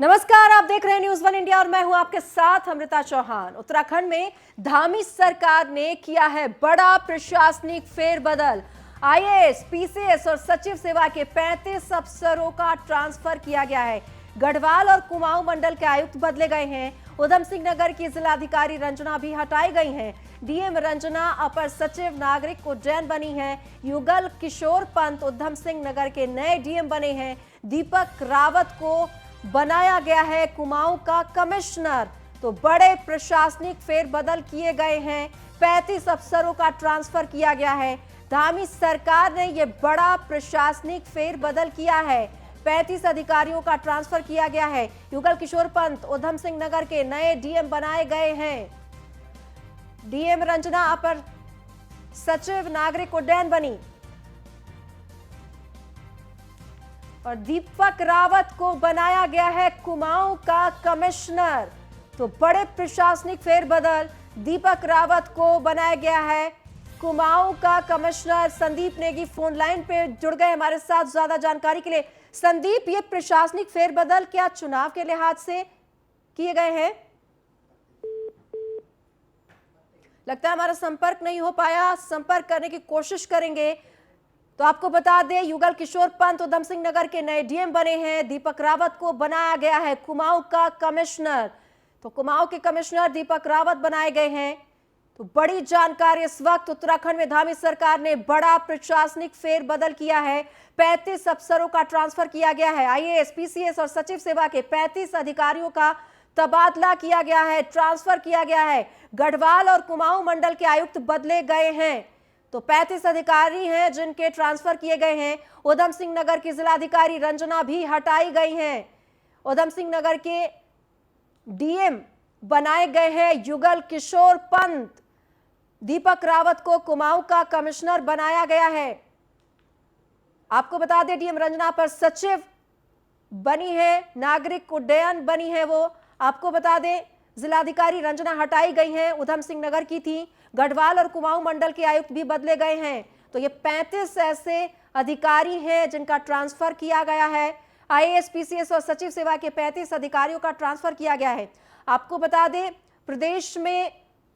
नमस्कार, आप देख रहे हैं न्यूज़ वन इंडिया और मैं हूं आपके साथ अमृता चौहान। उत्तराखंड में धामी सरकार ने किया है बड़ा प्रशासनिक फेरबदल। आईएएस, पीसीएस और सचिव सेवा के 35 अफसरों का ट्रांसफर किया गया है। गढ़वाल और कुमाऊं मंडल के आयुक्त बदले गए हैं। उधम सिंह नगर की जिलाधिकारी रंजना भी हटाई गई हैं। डीएम रंजना अपर सचिव नागरिक उड्डयन बनी है। युगल किशोर पंत उधम सिंह नगर के नए डीएम बने हैं। दीपक रावत को बनाया गया है कुमाऊं का कमिश्नर। तो बड़े प्रशासनिक फेरबदल किए गए हैं। 35 अफसरों का ट्रांसफर किया गया है। धामी सरकार ने यह बड़ा प्रशासनिक फेरबदल किया है। 35 अधिकारियों का ट्रांसफर किया गया है। युगल किशोर पंत उधम सिंह नगर के नए डीएम बनाए गए हैं। डीएम रंजना अपर सचिव नागरिक उड्डयन बनी और दीपक रावत को बनाया गया है कुमाऊं का कमिश्नर। तो बड़े प्रशासनिक फेरबदल, दीपक रावत को बनाया गया है कुमाऊं का commissioner. Sandeep Negi phone line पे जुड़ गए हमारे साथ ज्यादा जानकारी के लिए। संदीप, ये प्रशासनिक फेरबदल क्या चुनाव के लिहाज से किए गए हैं? लगता है हमारा संपर्क नहीं हो पाया, संपर्क करने की कोशिश करेंगे। तो आपको बता दें, युगल किशोर पंत उधम सिंह नगर के नए डीएम बने हैं। दीपक रावत को बनाया गया है कुमाऊं का कमिश्नर। तो कुमाऊं के कमिश्नर दीपक रावत बनाए गए हैं। तो बड़ी जानकारी इस वक्त उत्तराखंड में धामी सरकार ने बड़ा प्रशासनिक फेरबदल किया है। 35 अफसरों का ट्रांसफर किया गया है। आईएएस, पीसीएस और सचिव सेवा के 35 अधिकारियों का तबादला किया गया है, ट्रांसफर किया गया है। गढ़वाल और कुमाऊं मंडल के आयुक्त बदले गए हैं। तो 35 अधिकारी हैं जिनके ट्रांसफर किए गए हैं। उधम सिंह नगर की जिलाधिकारी रंजना भी हटाई गई हैं। उधम सिंह नगर के डीएम बनाए गए हैं युगल किशोर पंत। दीपक रावत को कुमाऊं का कमिश्नर बनाया गया है। आपको बता दें, डीएम रंजना पर सचिव बनी है, नागरिक उड्डयन बनी है वो। आपको बता दें, जिलाधिकारी रंजना हटाई गई हैं, उधम सिंह नगर की थी। गढ़वाल और कुमाऊं मंडल के आयुक्त भी बदले गए हैं। तो ये 35 ऐसे अधिकारी हैं जिनका ट्रांसफर किया गया है। आईएएस, पीसीएस और सचिव सेवा के 35 अधिकारियों का ट्रांसफर किया गया है। आपको बता दें, प्रदेश में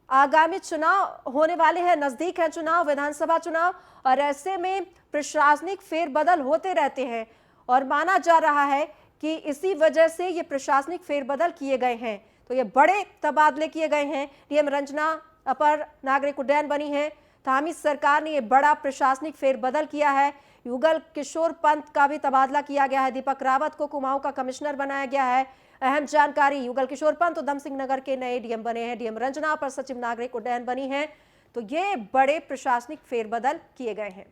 आगामी चुनाव होने वाले हैं, नजदीक है चुनाव, विधानसभा चुनाव, और ऐसे में प्रशासनिक फेरबदल होते रहते हैं और माना जा रहा है कि इसी वजह से ये प्रशासनिक फेरबदल किए गए हैं। तो ये बड़े तबादले किए गए हैं। डीएम रंजना अपर नागरिक उड्डयन बनी है। धामी सरकार ने यह बड़ा प्रशासनिक फेरबदल किया है। युगल किशोर पंत का भी तबादला किया गया है। दीपक रावत को कुमाऊं का कमिश्नर बनाया गया है। अहम जानकारी, युगल किशोर पंत उधम सिंह नगर के नए डीएम बने हैं। डीएम रंजना अपर सचिव नागरिक उड्डयन बनी है। तो ये बड़े प्रशासनिक फेरबदल किए गए हैं।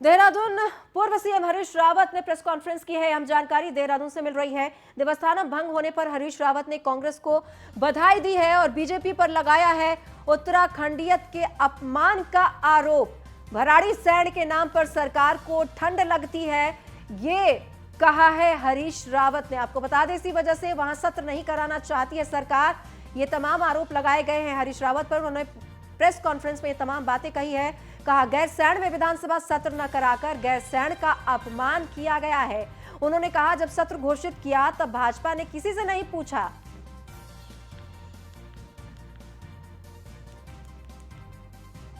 देहरादून पूर्व सीएम हरीश रावत ने प्रेस कॉन्फ्रेंस की है। हम जानकारी देहरादून से मिल रही है। देवस्थानम भंग होने पर हरीश रावत ने कांग्रेस को बधाई दी है और बीजेपी पर लगाया है उत्तराखंडियत के अपमान का आरोप। भराड़ीसैंण के नाम पर सरकार को ठंड लगती है, ये कहा है हरीश रावत ने। आपको बता दें, इसी वजह से वहां सत्र नहीं कराना चाहती है सरकार। ये तमाम आरोप लगाए गए हैं हरीश रावत पर। उन्होंने प्रेस कॉन्फ्रेंस में ये तमाम बातें कही है। कहा, गैरसैंण में विधानसभा सत्र न कराकर गैरसैंण का अपमान किया गया है। उन्होंने कहा, जब सत्र घोषित किया तब भाजपा ने किसी से नहीं पूछा।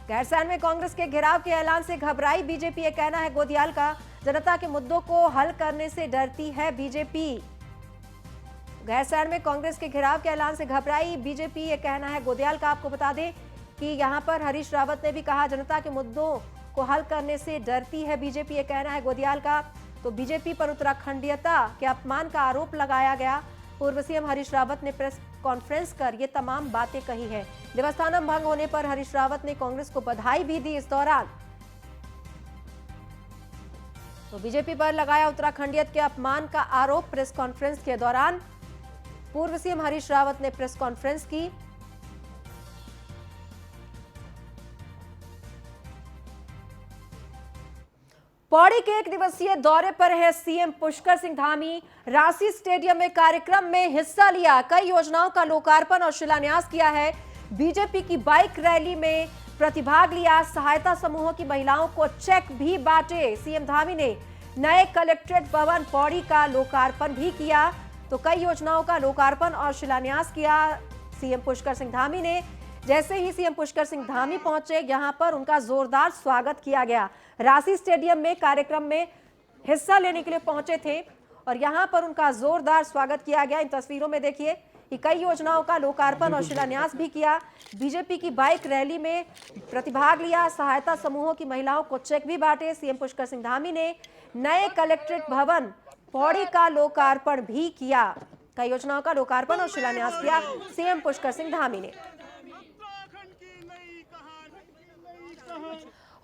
गैरसैंण में कांग्रेस के घेराव के ऐलान से घबराई बीजेपी, ये कहना है गोदियाल का। जनता के मुद्दों को हल करने से डरती है बीजेपी। गैरसैंण में कांग्रेस के घेराव के ऐलान से घबराई बीजेपी, ये कहना है गोदियाल का। आपको बता दें कि यहां पर हरीश रावत ने भी कहा, जनता के मुद्दों को हल करने से डरती है बीजेपी, ये कहना है गोदियाल का। तो बीजेपी पर उत्तराखंडीयता के अपमान का आरोप लगाया गया। पूर्व सीएम हरीश रावत ने प्रेस कॉन्फ्रेंस कर ये तमाम बातें कही है। देवस्थानम भंग होने पर हरीश रावत ने कांग्रेस को बधाई भी दी इस दौरान। तो बीजेपी पर लगाया उत्तराखंडियत के अपमान का आरोप प्रेस कॉन्फ्रेंस के दौरान। पूर्व सीएम हरीश रावत ने प्रेस कॉन्फ्रेंस की। पौड़ी के एक दिवसीय दौरे पर है सीएम पुष्कर सिंह धामी। रांसी स्टेडियम में कार्यक्रम में हिस्सा लिया, कई योजनाओं का लोकार्पण और शिलान्यास किया है। बीजेपी की बाइक रैली में प्रतिभाग लिया, सहायता समूहों की महिलाओं को चेक भी बांटे। सीएम धामी ने नए कलेक्ट्रेट भवन पौड़ी का लोकार्पण भी किया। तो कई योजनाओं का लोकार्पण और शिलान्यास किया सीएम पुष्कर सिंह धामी ने। जैसे ही सीएम पुष्कर सिंह धामी पहुंचे, यहां पर उनका जोरदार स्वागत किया गया। रांसी स्टेडियम में कार्यक्रम में हिस्सा लेने के लिए पहुंचे थे और यहां पर उनका जोरदार स्वागत किया गया। इन तस्वीरों में देखिए कि कई योजनाओं का लोकार्पण और शिलान्यास भी किया। बीजेपी की बाइक रैली में प्रतिभाग लिया। सहायता समूहों की महिलाओं को चेक भी बांटे। सीएम पुष्कर सिंह धामी ने नए कलेक्ट्रेट भवन पौड़ी का लोकार्पण भी किया। कई योजनाओं का लोकार्पण और शिलान्यास किया सीएम पुष्कर सिंह धामी ने।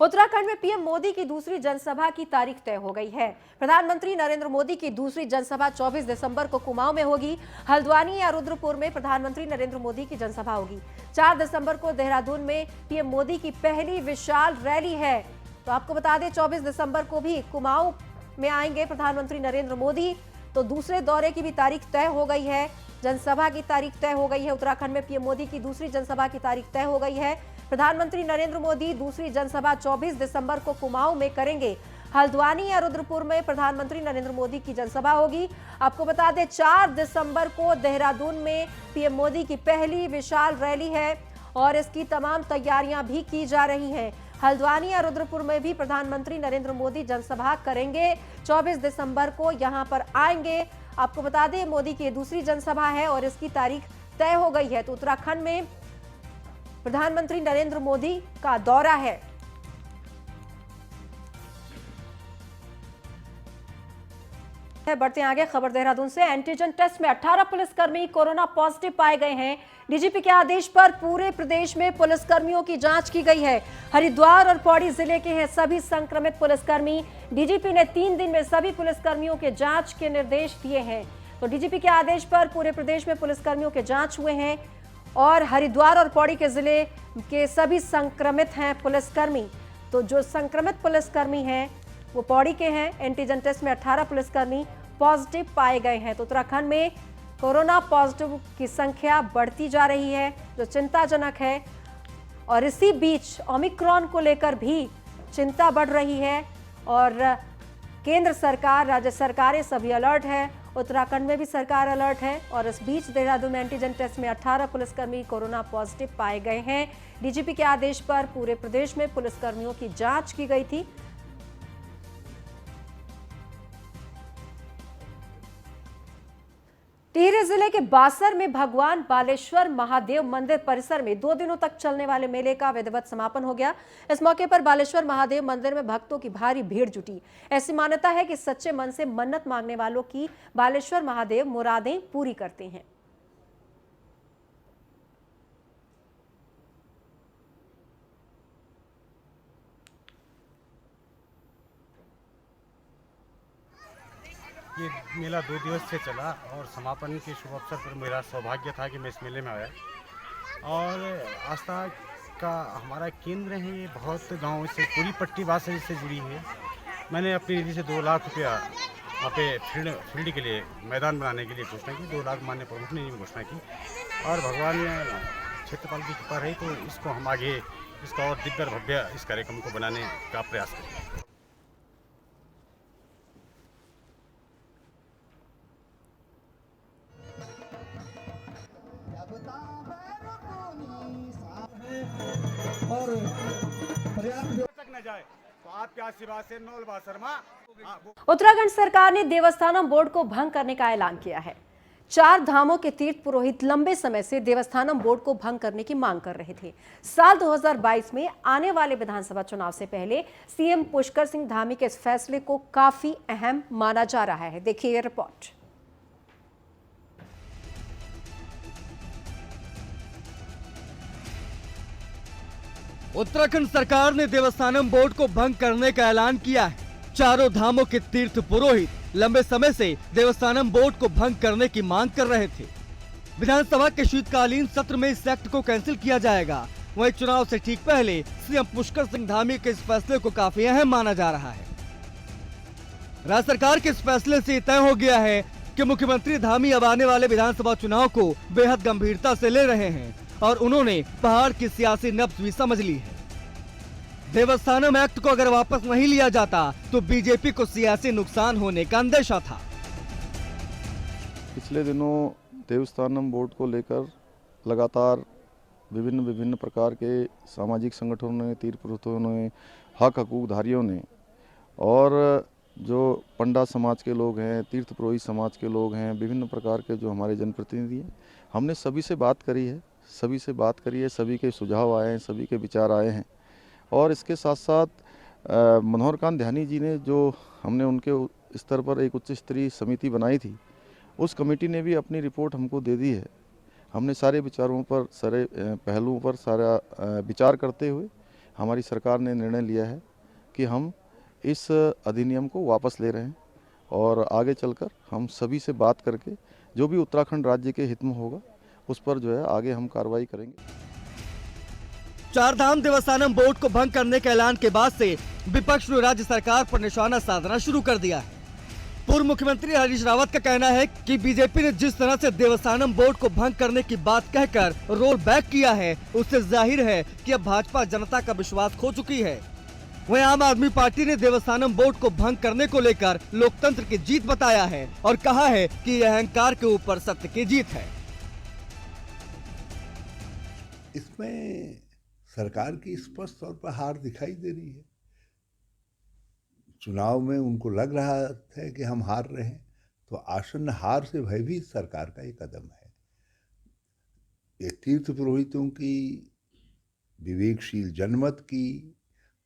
उत्तराखंड में पीएम मोदी की दूसरी जनसभा की तारीख तय हो गई है। प्रधानमंत्री नरेंद्र मोदी की दूसरी जनसभा 24 दिसंबर को कुमाऊं में होगी। हल्द्वानी या रुद्रपुर में प्रधानमंत्री नरेंद्र मोदी की जनसभा होगी। 4 दिसंबर को देहरादून में पीएम मोदी की पहली विशाल रैली है। तो आपको बता दें 24 दिसंबर को भी कुमाऊं में आएंगे प्रधानमंत्री नरेंद्र मोदी। तो दूसरे दौरे की भी तारीख तय हो गई है। जनसभा की तारीख तय हो गई है। उत्तराखंड में पीएम मोदी की दूसरी जनसभा की तारीख तय हो गई है। प्रधानमंत्री नरेंद्र मोदी दूसरी जनसभा 24 दिसंबर को कुमाऊं में करेंगे। हल्द्वानी या रुद्रपुर में प्रधानमंत्री नरेंद्र मोदी की जनसभा होगी। आपको बता दें 4 दिसंबर को देहरादून में पीएम मोदी की पहली विशाल रैली है और इसकी तमाम तैयारियां भी की जा रही हैं। हल्द्वानी या रुद्रपुर में भी प्रधानमंत्री नरेंद्र मोदी जनसभा करेंगे। 24 दिसंबर को यहां पर आएंगे। आपको बता दें मोदी की दूसरी जनसभा है और इसकी तारीख तय हो गई है। तो उत्तराखंड में प्रधानमंत्री नरेंद्र मोदी का दौरा है। बढ़ते आगे, खबर देहरादून से। एंटीजन टेस्ट में 18 पुलिसकर्मी कोरोना पॉजिटिव पाए गए हैं। डीजीपी के आदेश पर पूरे प्रदेश में पुलिसकर्मियों की जांच की गई है। हरिद्वार और पौड़ी जिले के हैं सभी संक्रमित पुलिसकर्मी। डीजीपी ने 3 दिन में सभी पुलिसकर्मियों के जांच के निर्देश दिए हैं। तो डीजीपी के आदेश पर पूरे प्रदेश में पुलिसकर्मियों के जांच हुए हैं और हरिद्वार और पौड़ी के जिले के सभी संक्रमित हैं पुलिसकर्मी। तो जो संक्रमित पुलिसकर्मी हैं वो पौड़ी के हैं। एंटीजन टेस्ट में 18 पुलिसकर्मी पॉजिटिव पाए गए हैं। तो उत्तराखंड में कोरोना पॉजिटिव की संख्या बढ़ती जा रही है, जो चिंताजनक है। और इसी बीच ओमिक्रॉन को लेकर भी चिंता बढ़ रही है और केंद्र सरकार, राज्य सरकारें सभी अलर्ट है। उत्तराखंड में भी सरकार अलर्ट है। और इस बीच देहरादून में एंटीजन टेस्ट में 18 पुलिसकर्मी कोरोना पॉजिटिव पाए गए हैं। डीजीपी के आदेश पर पूरे प्रदेश में पुलिसकर्मियों की जांच की गई थी। टिहरी जिले के बासर में भगवान बालेश्वर महादेव मंदिर परिसर में 2 दिनों तक चलने वाले मेले का विधिवत समापन हो गया। इस मौके पर बालेश्वर महादेव मंदिर में भक्तों की भारी भीड़ जुटी। ऐसी मान्यता है कि सच्चे मन से मन्नत मांगने वालों की बालेश्वर महादेव मुरादें पूरी करते हैं। ये मेला 2 दिवस से चला और समापन के शुभ अवसर पर मेरा सौभाग्य था कि मैं इस मेले में आया। और आस्था का हमारा केंद्र है। ये बहुत गाँव से पूरी पट्टी बासर से जुड़ी है। मैंने अपनी निधि से 2 लाख रुपया वहाँ पे फील्ड के लिए, मैदान बनाने के लिए घोषणा की। 2 लाख माननीय प्रमुख ने घोषणा की और भगवान क्षेत्रपाल की कृपा रही तो इसको हम आगे इसका और दिव्य भव्य इस कार्यक्रम को बनाने का प्रयास करेंगे। और तक न जाए तो आपके आशीर्वाद से नौलवा शर्मा। उत्तराखंड सरकार ने देवस्थानम बोर्ड को भंग करने का ऐलान किया है। 4 धामों के तीर्थ पुरोहित लंबे समय से देवस्थानम बोर्ड को भंग करने की मांग कर रहे थे। साल 2022 में आने वाले विधानसभा चुनाव से पहले सीएम पुष्कर सिंह धामी के इस फैसले को काफी अहम माना जा रहा है। देखिए ये रिपोर्ट। उत्तराखंड सरकार ने देवस्थानम बोर्ड को भंग करने का ऐलान किया है। 4 धामों के तीर्थ पुरोहित लंबे समय से देवस्थानम बोर्ड को भंग करने की मांग कर रहे थे। विधानसभा के शीतकालीन सत्र में इस एक्ट को कैंसिल किया जाएगा। वहीं चुनाव से ठीक पहले सीएम पुष्कर सिंह धामी के इस फैसले को काफी अहम माना जा रहा है। राज्य सरकार के इस फैसले से तय हो गया है कि मुख्यमंत्री धामी अब आने वाले विधानसभा चुनाव को बेहद गंभीरता से ले रहे हैं और उन्होंने पहाड़ की सियासी नब्ज भी समझ ली है। देवस्थानम एक्ट को अगर वापस नहीं लिया जाता तो बीजेपी को सियासी नुकसान होने का अंदेशा था। पिछले दिनों देवस्थानम बोर्ड को लेकर लगातार विभिन्न प्रकार के सामाजिक संगठनों ने, तीर्थ पुरोहितों ने, हक हकूकधारियों ने और जो पंडा समाज के लोग हैं, तीर्थ पुरोहित समाज के लोग हैं, विभिन्न प्रकार के जो हमारे जनप्रतिनिधि हैं, हमने सभी से बात करी है, सभी के सुझाव आए हैं, सभी के विचार आए हैं। और इसके साथ साथ मनोहर कांत ध्यानी जी ने जो हमने उनके स्तर पर एक उच्च स्तरीय समिति बनाई थी, उस कमेटी ने भी अपनी रिपोर्ट हमको दे दी है। हमने सारे विचारों पर, सारे पहलुओं पर सारा विचार करते हुए हमारी सरकार ने निर्णय लिया है कि हम इस अधिनियम को वापस ले रहे हैं और आगे चलकर हम सभी से बात करके जो भी उत्तराखंड राज्य के हित में होगा उस पर जो है आगे हम कार्रवाई करेंगे। चारधाम देवस्थानम बोर्ड को भंग करने के ऐलान के बाद से विपक्ष ने राज्य सरकार पर निशाना साधना शुरू कर दिया है। पूर्व मुख्यमंत्री हरीश रावत का कहना है कि बीजेपी ने जिस तरह से देवस्थानम बोर्ड को भंग करने की बात कहकर रोल बैक किया है, उससे जाहिर है कि अब भाजपा जनता का विश्वास खो चुकी है। वहीं आम आदमी पार्टी ने देवस्थानम बोर्ड को भंग करने को लेकर लोकतंत्र की जीत बताया है और कहा है कि यह अहंकार के ऊपर सत्य की जीत है। इसमें सरकार की स्पष्ट तौर पर हार दिखाई दे रही है। चुनाव में उनको लग रहा है कि हम हार रहे हैं, तो आसन्न हार से भयभीत सरकार का ये कदम है। ये तीर्थ पुरोहितों की, विवेकशील जनमत की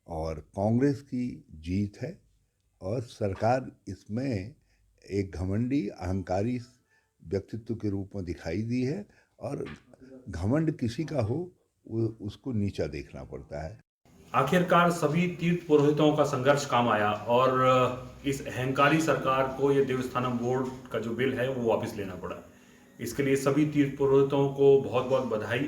और कांग्रेस की जीत है और सरकार इसमें एक घमंडी, अहंकारी व्यक्तित्व के रूप में दिखाई दी है और घमंड किसी का हो उसको नीचा देखना पड़ता है। आखिरकार सभी तीर्थ पुरोहितों का संघर्ष काम आया और इस अहंकारी सरकार को ये देवस्थानम बोर्ड का जो बिल है वो वापस लेना पड़ा। इसके लिए सभी तीर्थ पुरोहितों को बहुत बहुत बधाई,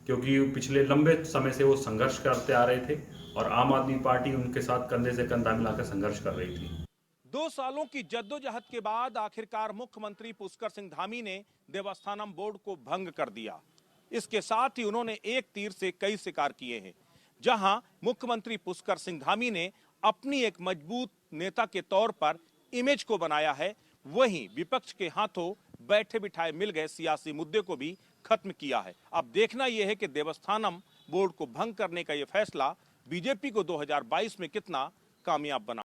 क्योंकि पिछले लंबे समय से वो संघर्ष करते आ रहे थे और आम आदमी पार्टी उनके साथ कंधे से कंधा मिलाकर संघर्ष कर रही थी। 2 सालों की जद्दोजहद के बाद आखिरकार मुख्यमंत्री पुष्कर सिंह धामी ने देवस्थानम बोर्ड को भंग कर दिया। इसके साथ ही उन्होंने एक तीर से कई शिकार किए हैं। जहां मुख्यमंत्री पुष्कर सिंह धामी ने अपनी एक मजबूत नेता के तौर पर इमेज को बनाया है, वहीं विपक्ष के हाथों बैठे बिठाए मिल गए सियासी मुद्दे को भी खत्म किया है। अब देखना यह है कि देवस्थानम बोर्ड को भंग करने का यह फैसला बीजेपी को 2022 में कितना कामयाब बना।